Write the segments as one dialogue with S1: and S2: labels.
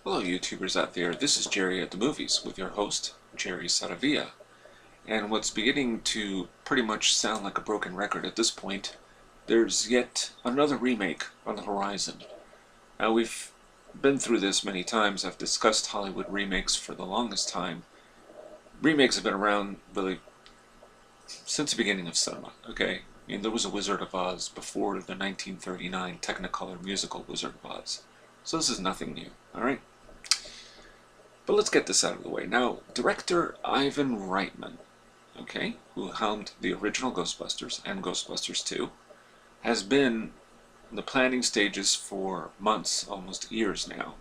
S1: Hello YouTubers out there, this is Jerry at the Movies with your host, Jerry Saravia. And what's beginning to pretty much sound like a broken record at this point, there's yet another remake on the horizon. Now we've been through this many times. I've discussed Hollywood remakes for the longest time. Remakes have been around really since the beginning of cinema, okay? I mean, there was a Wizard of Oz before the 1939 Technicolor musical Wizard of Oz. So this is nothing new, alright? But let's get this out of the way. Now, director Ivan Reitman, okay, who helmed the original Ghostbusters and Ghostbusters 2, has been in the planning stages for months, almost years now,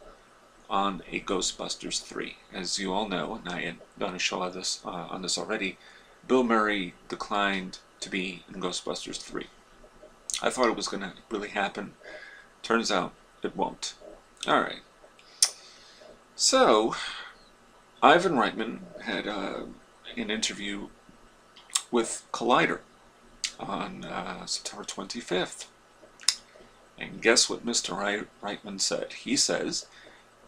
S1: on a Ghostbusters 3. As you all know, and I had done a show on this already, Bill Murray declined to be in Ghostbusters 3. I thought it was going to really happen. Turns out it won't. Alright. So, Ivan Reitman had an interview with Collider on September 25th. And guess what Mr. Reitman said? He says,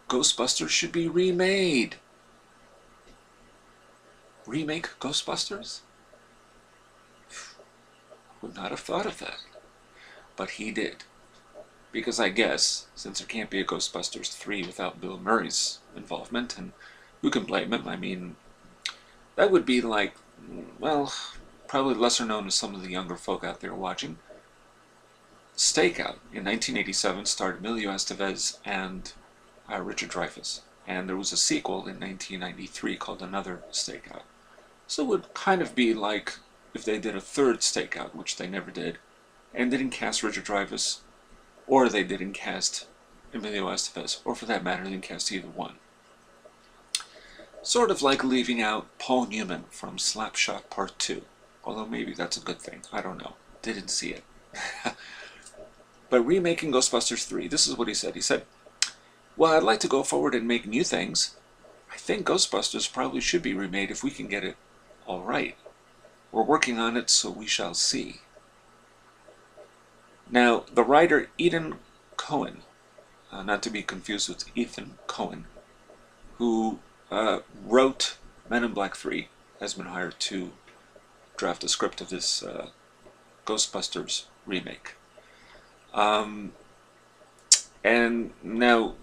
S1: Ghostbusters should be remade. Remake Ghostbusters? Would not have thought of that. But he did. Because I guess, since there can't be a Ghostbusters 3 without Bill Murray's involvement, and who can blame him? I mean, that would be like, well, probably lesser known to some of the younger folk out there watching. Stakeout in 1987 starred Emilio Estevez and Richard Dreyfuss. And there was a sequel in 1993 called Another Stakeout. So it would kind of be like if they did a third Stakeout, which they never did, and didn't cast Richard Dreyfuss, or they didn't cast Emilio Estevez, or for that matter, they didn't cast either one. Sort of like leaving out Paul Newman from Slapshot Part 2. Although maybe that's a good thing. I don't know. Didn't see it. But remaking Ghostbusters 3, this is what he said. He said, well, I'd like to go forward and make new things. I think Ghostbusters probably should be remade if we can get it all right. We're working on it, so we shall see. Now, the writer Ethan Cohen, not to be confused with Ethan Cohen, who wrote Men in Black 3, has been hired to draft a script of this Ghostbusters remake. And now,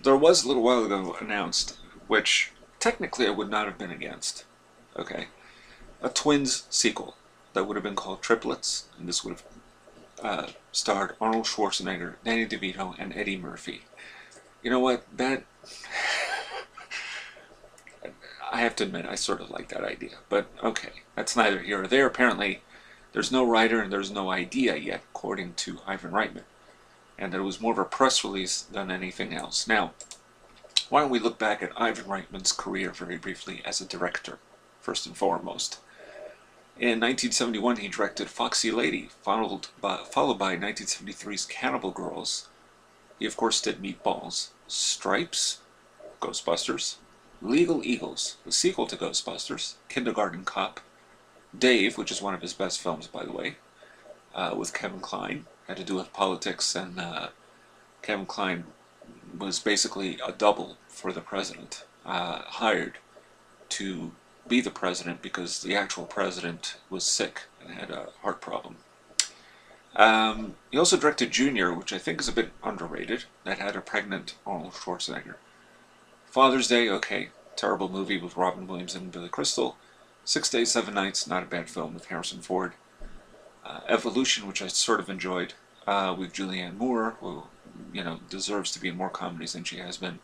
S1: there was a little while ago announced, which technically I would not have been against, okay, a twins sequel that would have been called Triplets, and this would have starred Arnold Schwarzenegger, Danny DeVito, and Eddie Murphy. You know what, that... I have to admit, I sort of like that idea, but okay, that's neither here or there. Apparently, there's no writer and there's no idea yet, according to Ivan Reitman, and it was more of a press release than anything else. Now, why don't we look back at Ivan Reitman's career very briefly as a director, first and foremost. In 1971, he directed Foxy Lady, followed by 1973's Cannibal Girls. He, of course, did Meatballs, Stripes, Ghostbusters, Legal Eagles, the sequel to Ghostbusters, Kindergarten Cop, Dave, which is one of his best films, by the way, with Kevin Kline. Had to do with politics, and Kevin Kline was basically a double for the president, hired to be the president because the actual president was sick and had a heart problem. He also directed Junior, which I think is a bit underrated, that had a pregnant Arnold Schwarzenegger. Father's Day, okay, terrible movie with Robin Williams and Billy Crystal. 6 Days, 7 Nights, not a bad film with Harrison Ford. Evolution, which I sort of enjoyed, with Julianne Moore, who, you know, deserves to be in more comedies than she has been.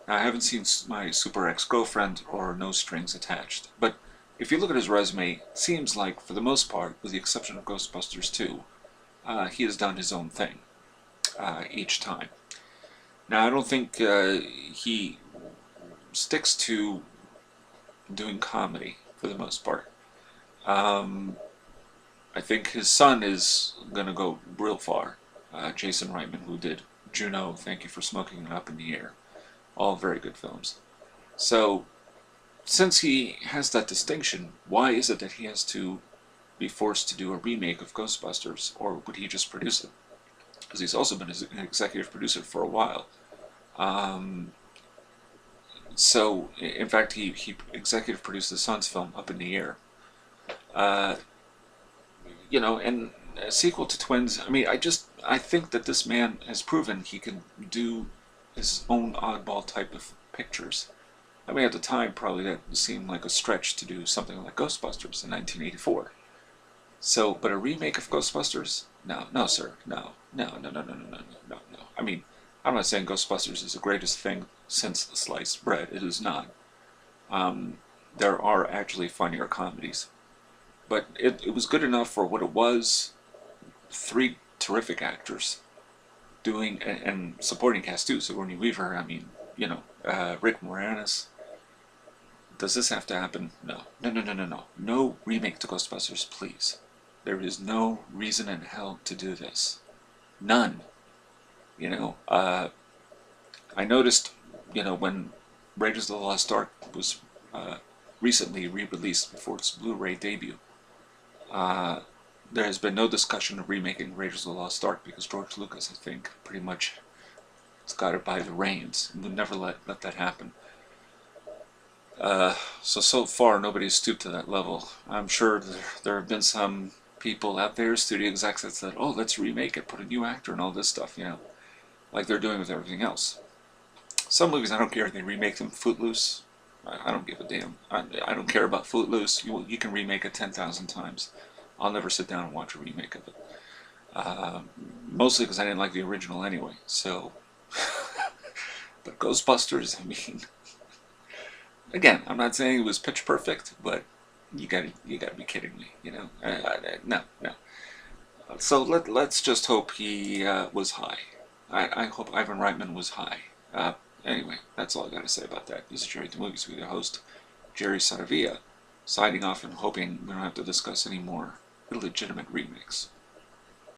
S1: Now, I haven't seen My Super Ex-Girlfriend or No Strings Attached, but if you look at his resume, it seems like, for the most part, with the exception of Ghostbusters 2, he has done his own thing each time. Now, I don't think he sticks to doing comedy for the most part. I think his son is going to go real far. Jason Reitman, who did Juno, Thank You for Smoking It Up in the Air. All very good films. So, since he has that distinction, why is it that he has to be forced to do a remake of Ghostbusters, or would he just produce it? Because he's also been an executive producer for a while. So, in fact, he executive produced the Sons film Up in the Air. Uh, and a sequel to Twins. I mean, I think that this man has proven he can do his own oddball type of pictures. I mean, at the time, probably that seemed like a stretch to do something like Ghostbusters in 1984. So, but a remake of Ghostbusters? No, no, sir, no, no, no, no, no, no, no, no, no. I mean, I'm not saying Ghostbusters is the greatest thing since sliced bread. It is not. There are actually funnier comedies, but it was good enough for what it was. Three terrific actors doing and supporting cast too. Sigourney Weaver. I mean, Rick Moranis. Does this have to happen? No. No, no, no, no, no. No remake to Ghostbusters, please. There is no reason in hell to do this. None. I noticed, when Raiders of the Lost Ark was recently re-released before its Blu-ray debut, uh, there has been no discussion of remaking Raiders of the Lost Ark because George Lucas, I think, pretty much has got it by the reins and would never let that happen. So far, nobody's stooped to that level. I'm sure there have been some people out there, studio execs, that said, oh, let's remake it, put a new actor and all this stuff, like they're doing with everything else. Some movies, I don't care if they remake them. Footloose, I don't give a damn. I don't care about Footloose. You can remake it 10,000 times. I'll never sit down and watch a remake of it. Mostly because I didn't like the original anyway. So, but Ghostbusters, I mean, again, I'm not saying it was pitch perfect, but you gotta be kidding me, no, no. So let's just hope he was high. I hope Ivan Reitman was high. Anyway, that's all I gotta say about that. This is Jerry the Movies with your host, Jerry Saravia, signing off and hoping we don't have to discuss any more illegitimate remakes.